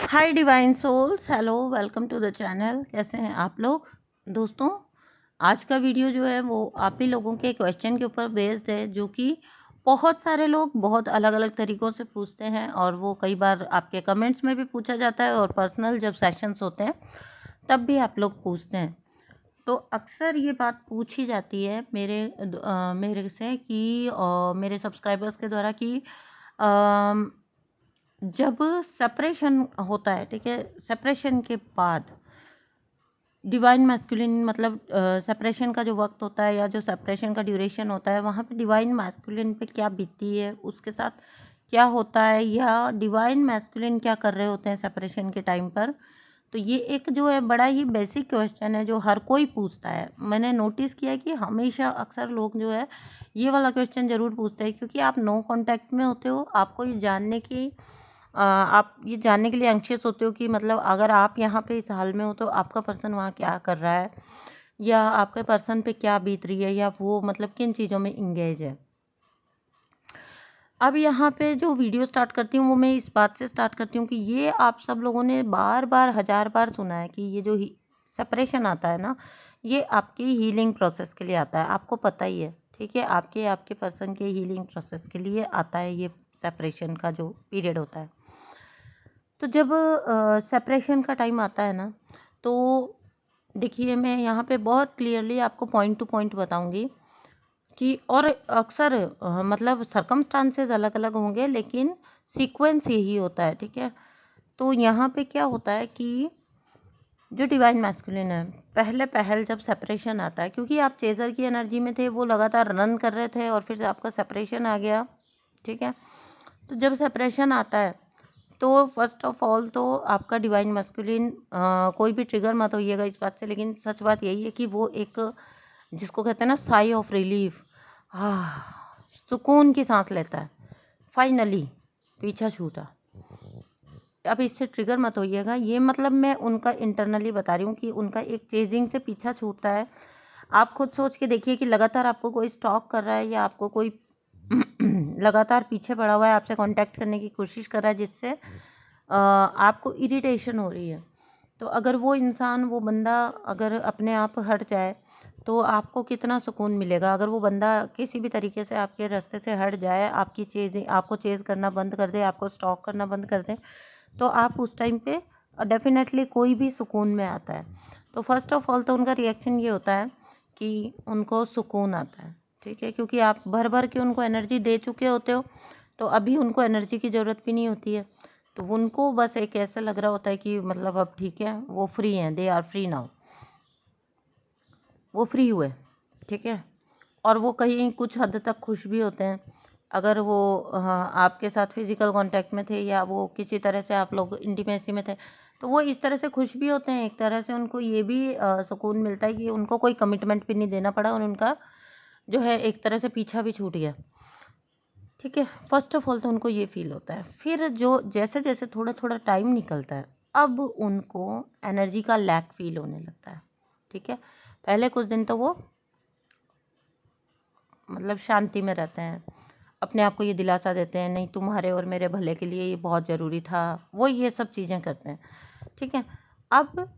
Hi divine souls, hello, welcome to the channel. कैसे हैं आप लोग दोस्तों? आज का वीडियो जो है वो आप ही लोगों के क्वेश्चन के ऊपर बेस्ड है, जो कि बहुत सारे लोग बहुत अलग अलग तरीक़ों से पूछते हैं और वो कई बार आपके कमेंट्स में भी पूछा जाता है और पर्सनल जब सेशंस होते हैं तब भी आप लोग पूछते हैं। तो अक्सर ये बात पूछी जाती है मेरे से कि मेरे सब्सक्राइबर्स के द्वारा कि जब सेपरेशन होता है, ठीक है, सेपरेशन के बाद डिवाइन मैस्कुलिन मतलब सेपरेशन का जो वक्त होता है या जो सेपरेशन का ड्यूरेशन होता है, वहाँ पे डिवाइन मैस्कुलिन पे क्या बीतती है, उसके साथ क्या होता है, या डिवाइन मैस्कुलिन क्या कर रहे होते हैं सेपरेशन के टाइम पर। तो ये एक जो है बड़ा ही बेसिक क्वेश्चन है जो हर कोई पूछता है। मैंने नोटिस किया है कि हमेशा अक्सर लोग जो है ये वाला क्वेश्चन ज़रूर पूछते हैं, क्योंकि आप नो कांटेक्ट में होते हो। आपको ये जानने की आप ये जानने के लिए एंग्शियस होते हो कि मतलब अगर आप यहाँ पे इस हाल में हो तो आपका पर्सन वहाँ क्या कर रहा है, या आपके पर्सन पे क्या बीत रही है, या वो मतलब किन चीज़ों में इंगेज है। अब यहाँ पे जो वीडियो स्टार्ट करती हूँ वो मैं इस बात से स्टार्ट करती हूँ कि ये आप सब लोगों ने बार बार 1000 बार सुना है कि ये जो सेपरेशन आता है ना, ये आपकी हीलिंग प्रोसेस के लिए आता है। आपको पता ही है, ठीक है, आपके पर्सन के हीलिंग प्रोसेस के लिए आता है ये सेपरेशन का जो पीरियड होता है। तो जब सेपरेशन का टाइम आता है ना, तो देखिए मैं यहाँ पे बहुत क्लियरली आपको पॉइंट टू पॉइंट बताऊंगी कि, और अक्सर मतलब सर्कमस्टांसेस अलग अलग होंगे लेकिन सीक्वेंस यही होता है, ठीक है। तो यहाँ पे क्या होता है कि जो डिवाइन मैस्कुलिन है, पहल जब सेपरेशन आता है, क्योंकि आप चेजर की एनर्जी में थे, वो लगातार रन कर रहे थे और फिर आपका सेपरेशन आ गया, ठीक है। तो जब सेपरेशन आता है तो फर्स्ट ऑफ ऑल तो आपका डिवाइन मैस्कुलिन, कोई भी ट्रिगर मत होइएगा इस बात से, लेकिन सच बात यही है कि वो एक, जिसको कहते हैं ना साई ऑफ रिलीफ, सुकून की सांस लेता है, फाइनली पीछा छूटा। अब इससे ट्रिगर मत होइएगा, ये मतलब मैं उनका इंटरनली बता रही हूँ कि उनका एक चेजिंग से पीछा छूटता है। आप खुद सोच के देखिए कि लगातार आपको कोई स्टॉक कर रहा है या आपको कोई लगातार पीछे पड़ा हुआ है, आपसे कांटेक्ट करने की कोशिश कर रहा है, जिससे आपको इरिटेशन हो रही है। तो अगर वो इंसान, वो बंदा अगर अपने आप हट जाए तो आपको कितना सुकून मिलेगा। अगर वो बंदा किसी भी तरीके से आपके रास्ते से हट जाए, आपको चेज़ करना बंद कर दे, आपको स्टॉक करना बंद कर दे, तो आप उस टाइम पे डेफिनेटली कोई भी सुकून में आता है। तो फर्स्ट ऑफ ऑल तो उनका रिएक्शन ये होता है कि उनको सुकून आता है, ठीक है, क्योंकि आप भर भर के उनको एनर्जी दे चुके होते हो, तो अभी उनको एनर्जी की ज़रूरत भी नहीं होती है। तो उनको बस एक ऐसा लग रहा होता है कि मतलब अब ठीक है, वो फ्री हैं, दे आर फ्री नाउ, वो फ्री हुए, ठीक है। और वो कहीं कुछ हद तक खुश भी होते हैं। अगर वो आपके साथ फिजिकल कांटेक्ट में थे या वो किसी तरह से आप लोग इंटीमेसी में थे, तो वो इस तरह से खुश भी होते हैं। एक तरह से उनको ये भी सुकून मिलता है कि उनको कोई कमिटमेंट भी नहीं देना पड़ा और उनका जो है एक तरह से पीछा भी छूट गया, ठीक है। फर्स्ट ऑफ ऑल तो उनको ये फील होता है। फिर जो जैसे जैसे थोड़ा थोड़ा टाइम निकलता है, अब उनको एनर्जी का लैक फील होने लगता है, ठीक है। पहले कुछ दिन तो वो मतलब शांति में रहते हैं, अपने आप को ये दिलासा देते हैं, नहीं तुम्हारे और मेरे भले के लिए ये बहुत ज़रूरी था, वो ये सब चीज़ें करते हैं, ठीक है। अब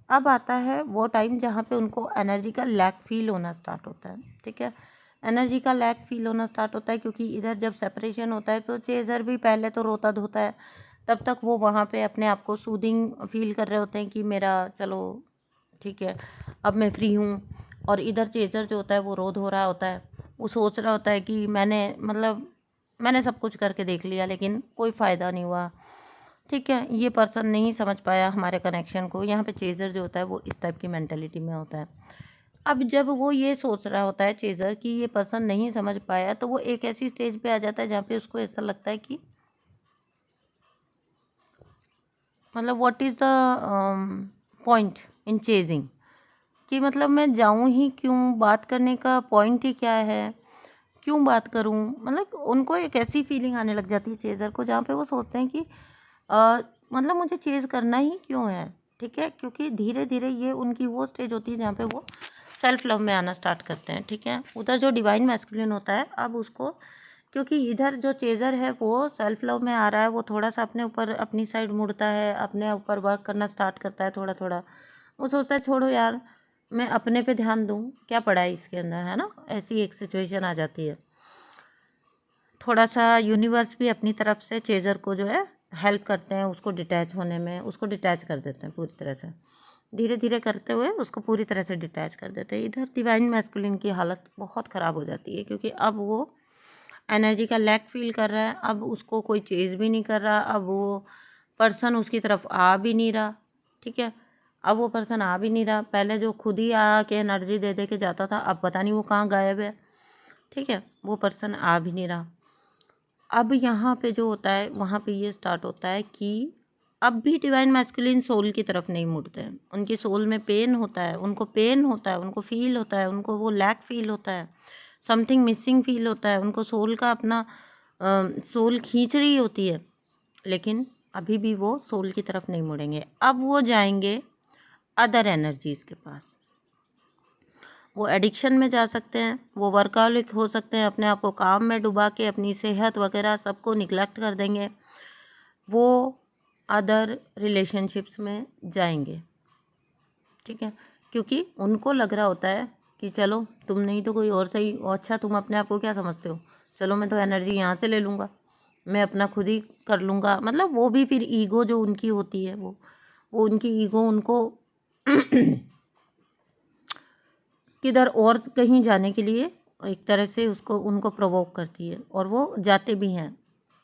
आता है वो टाइम जहाँ पे उनको एनर्जी का लैक फील होना स्टार्ट होता है, ठीक है। एनर्जी का लैक फील होना स्टार्ट होता है क्योंकि इधर जब सेपरेशन होता है तो चेज़र भी पहले तो रोता धोता है, तब तक वो वहाँ पे अपने आप को सूदिंग फील कर रहे होते हैं कि मेरा चलो ठीक है, अब मैं फ्री हूँ। और इधर चेज़र जो होता है वो रो धो रहा होता है, वो सोच रहा होता है कि मैंने सब कुछ करके देख लिया लेकिन कोई फ़ायदा नहीं हुआ, ठीक है। ये पर्सन नहीं समझ पाया हमारे कनेक्शन को। यहाँ पे चेज़र जो होता है वो इस टाइप की मेंटालिटी में होता है। अब जब वो ये सोच रहा होता है चेज़र कि ये पर्सन नहीं समझ पाया, तो वो एक ऐसी स्टेज पे आ जाता है जहाँ पे उसको ऐसा लगता है कि मतलब what is the point in chasing, कि मतलब मैं जाऊँ ही क्यों, बात करने का पॉइंट ही क्या है, क्यों बात करूँ। मतलब उनको एक ऐसी फीलिंग आने लग जाती है चेज़र को, जहाँ पे वो सोचते हैं कि मतलब मुझे चेज़ करना ही क्यों है, ठीक है। क्योंकि धीरे धीरे ये उनकी वो स्टेज होती है जहाँ पे वो सेल्फ लव में आना स्टार्ट करते हैं, ठीक है। उधर जो डिवाइन मैस्कुलिन होता है, अब उसको क्योंकि इधर जो चेजर है वो सेल्फ लव में आ रहा है, वो थोड़ा सा अपने ऊपर अपनी साइड मुड़ता है, अपने ऊपर वर्क करना स्टार्ट करता है थोड़ा थोड़ा। वो सोचता है छोड़ो यार, मैं अपने पे ध्यान दूँ, क्या पड़ा है इसके अंदर, है ना। ऐसी एक सिचुएशन आ जाती है। थोड़ा सा यूनिवर्स भी अपनी तरफ से चेजर को जो है हेल्प करते हैं उसको डिटैच होने में, उसको डिटैच कर देते हैं पूरी तरह से, धीरे धीरे करते हुए उसको पूरी तरह से डिटैच कर देते हैं। इधर डिवाइन मैस्कुलिन की हालत बहुत ख़राब हो जाती है, क्योंकि अब वो एनर्जी का लैक फील कर रहा है, अब उसको कोई चेज भी नहीं कर रहा, अब वो पर्सन उसकी तरफ आ भी नहीं रहा। ठीक है, अब वो पर्सन आ भी नहीं रहा। पहले जो खुद ही आके एनर्जी दे दे के जाता था, अब पता नहीं वो कहाँ गायब है। ठीक है, वो पर्सन आ भी नहीं रहा। अब यहाँ पे जो होता है वहाँ पे ये स्टार्ट होता है कि अब भी डिवाइन मैस्कुलिन सोल की तरफ नहीं मुड़ते हैं। उनकी सोल में पेन होता है, उनको पेन होता है, उनको फील होता है, उनको वो लैक फील होता है, समथिंग मिसिंग फील होता है, उनको सोल का अपना सोल खींच रही होती है, लेकिन अभी भी वो सोल की तरफ नहीं मुड़ेंगे। अब वो जाएंगे अदर एनर्जीज के पास। वो एडिक्शन में जा सकते हैं, वो वर्कaholic हो सकते हैं, अपने आप को काम में डुबा के अपनी सेहत वगैरह सबको निगलेक्ट कर देंगे। वो अदर रिलेशनशिप्स में जाएंगे। ठीक है, क्योंकि उनको लग रहा होता है कि चलो तुम नहीं तो कोई और सही। अच्छा, तुम अपने आप को क्या समझते हो, चलो मैं तो एनर्जी यहाँ से ले लूँगा, मैं अपना खुद ही कर लूँगा। मतलब वो भी फिर ईगो जो उनकी होती है, वो उनकी ईगो उनको किधर और कहीं जाने के लिए एक तरह से उसको उनको प्रोवोक करती है, और वो जाते भी हैं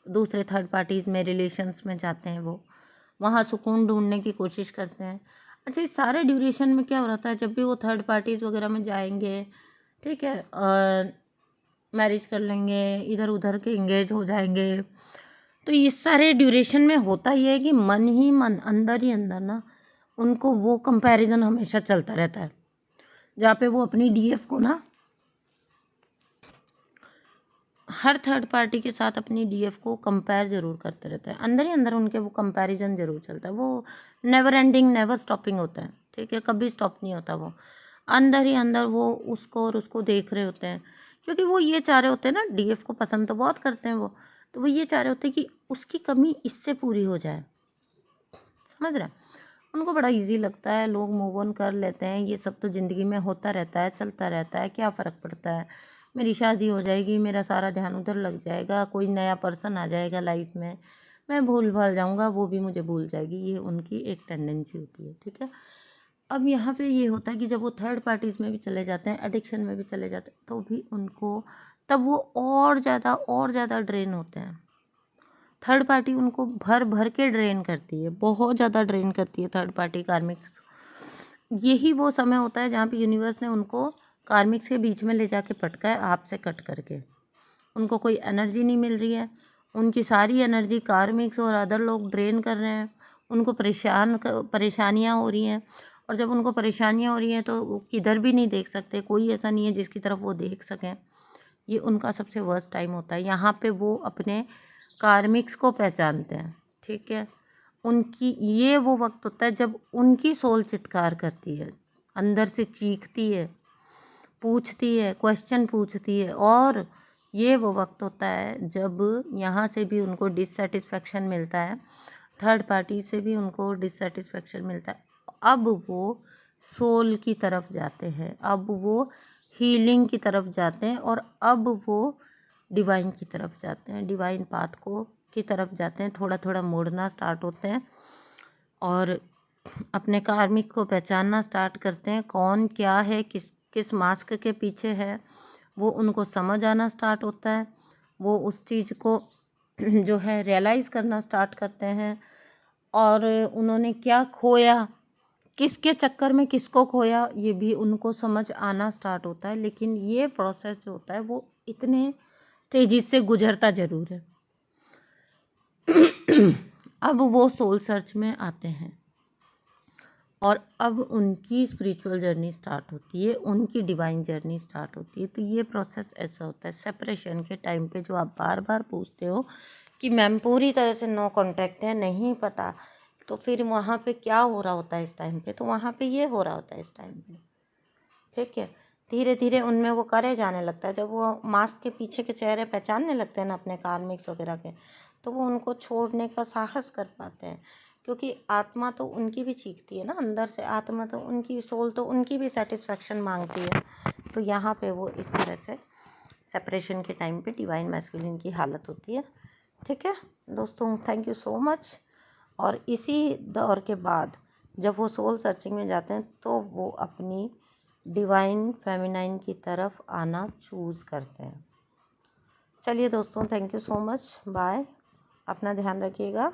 दूसरे थर्ड पार्टीज़ में, रिलेशंस में जाते हैं, वो वहाँ सुकून ढूंढने की कोशिश करते हैं। अच्छा, इस सारे ड्यूरेशन में क्या हो रहा था, जब भी वो थर्ड पार्टीज़ वगैरह में जाएंगे, ठीक है, मैरिज कर लेंगे, इधर उधर के इंगेज हो जाएंगे, तो इस सारे ड्यूरेशन में होता ये है कि मन ही मन, अंदर ही अंदर ना, उनको वो कंपैरिजन हमेशा चलता रहता है, जहाँ पे वो अपनी डीएफ को ना, हर थर्ड पार्टी के साथ अपनी डीएफ को कंपेयर जरूर करते रहते हैं। अंदर ही अंदर उनके वो कंपैरिजन जरूर चलता है। वो नेवर एंडिंग, नेवर स्टॉपिंग होता है। ठीक है, कभी स्टॉप नहीं होता। वो अंदर ही अंदर वो उसको और उसको देख रहे होते हैं, क्योंकि वो ये चाह रहे होते हैं ना, डीएफ को पसंद तो बहुत करते हैं वो, तो वो ये चाह रहे होते हैं कि उसकी कमी इससे पूरी हो जाए। समझ रहे हैं, उनको बड़ा इजी लगता है, लोग मूव ऑन कर लेते हैं, ये सब तो ज़िंदगी में होता रहता है, चलता रहता है, क्या फ़र्क पड़ता है, मेरी शादी हो जाएगी, मेरा सारा ध्यान उधर लग जाएगा, कोई नया पर्सन आ जाएगा लाइफ में, मैं भूल भाल जाऊंगा, वो भी मुझे भूल जाएगी। ये उनकी एक टेंडेंसी होती है। ठीक है, अब यहाँ पे ये होता है कि जब वो थर्ड पार्टीज़ में भी चले जाते हैं, एडिक्शन में भी चले जाते हैं, तो भी उनको तब वो और ज़्यादा ड्रेन होते हैं। थर्ड पार्टी उनको भर भर के ड्रेन करती है, बहुत ज़्यादा ड्रेन करती है थर्ड पार्टी कार्मिक्स। यही वो समय होता है जहाँ पे यूनिवर्स ने उनको कार्मिक्स के बीच में ले जाके पटका है, आपसे कट करके। उनको कोई एनर्जी नहीं मिल रही है, उनकी सारी एनर्जी कार्मिक्स और अदर लोग ड्रेन कर रहे हैं, उनको परेशानियाँ हो रही हैं। और जब उनको परेशानियाँ हो रही हैं तो वो किधर भी नहीं देख सकते, कोई ऐसा नहीं है जिसकी तरफ वो देख सकें। ये उनका सबसे वर्स्ट टाइम होता है। यहाँ पे वो अपने कार्मिक्स को पहचानते हैं। ठीक है, उनकी ये वो वक्त होता है जब उनकी सोल चित्कार करती है, अंदर से चीखती है, पूछती है, क्वेश्चन पूछती है। और ये वो वक्त होता है जब यहाँ से भी उनको डिससेटिस्फेक्शन मिलता है, थर्ड पार्टी से भी उनको डिससेटिस्फेक्शन मिलता है। अब वो सोल की तरफ जाते हैं, अब वो हीलिंग की तरफ जाते हैं, और अब वो डिवाइन की तरफ जाते हैं, डिवाइन पाथ को की तरफ जाते हैं, थोड़ा थोड़ा मोड़ना स्टार्ट होते हैं और अपने कार्मिक को पहचानना स्टार्ट करते हैं, कौन क्या है, किस किस मास्क के पीछे है, वो उनको समझ आना स्टार्ट होता है। वो उस चीज़ को जो है रियलाइज़ करना स्टार्ट करते हैं, और उन्होंने क्या खोया, किसके चक्कर में किसको खोया, ये भी उनको समझ आना स्टार्ट होता है। लेकिन ये प्रोसेस जो होता है वो इतने स्टेजेस से गुजरता ज़रूर है। अब वो सोल सर्च में आते हैं और अब उनकी स्पिरिचुअल जर्नी स्टार्ट होती है, उनकी डिवाइन जर्नी स्टार्ट होती है। तो ये प्रोसेस ऐसा होता है सेपरेशन के टाइम पे, जो आप बार बार पूछते हो कि मैम पूरी तरह से नो कांटेक्ट है, नहीं पता, तो फिर वहाँ पे क्या हो रहा होता है इस टाइम पे, तो वहाँ पे ये हो रहा होता है इस टाइम पे। ठीक है, धीरे धीरे उनमें वो करे जाने लगता है। जब वो मास्क के पीछे के चेहरे पहचानने लगते हैं ना अपने कार्मिक्स वगैरह के, तो वो उनको छोड़ने का साहस कर पाते हैं, क्योंकि आत्मा तो उनकी भी चीखती है ना अंदर से, आत्मा तो उनकी, सोल तो उनकी भी सेटिस्फेक्शन मांगती है। तो यहाँ पे वो इस तरह से सेपरेशन के टाइम पे डिवाइन मैस्कुलिन की हालत होती है। ठीक है दोस्तों, थैंक यू सो मच। और इसी दौर के बाद जब वो सोल सर्चिंग में जाते हैं तो वो अपनी डिवाइन फेमिनाइन की तरफ आना चूज़ करते हैं। चलिए दोस्तों, thank you so much, bye, अपना ध्यान रखिएगा।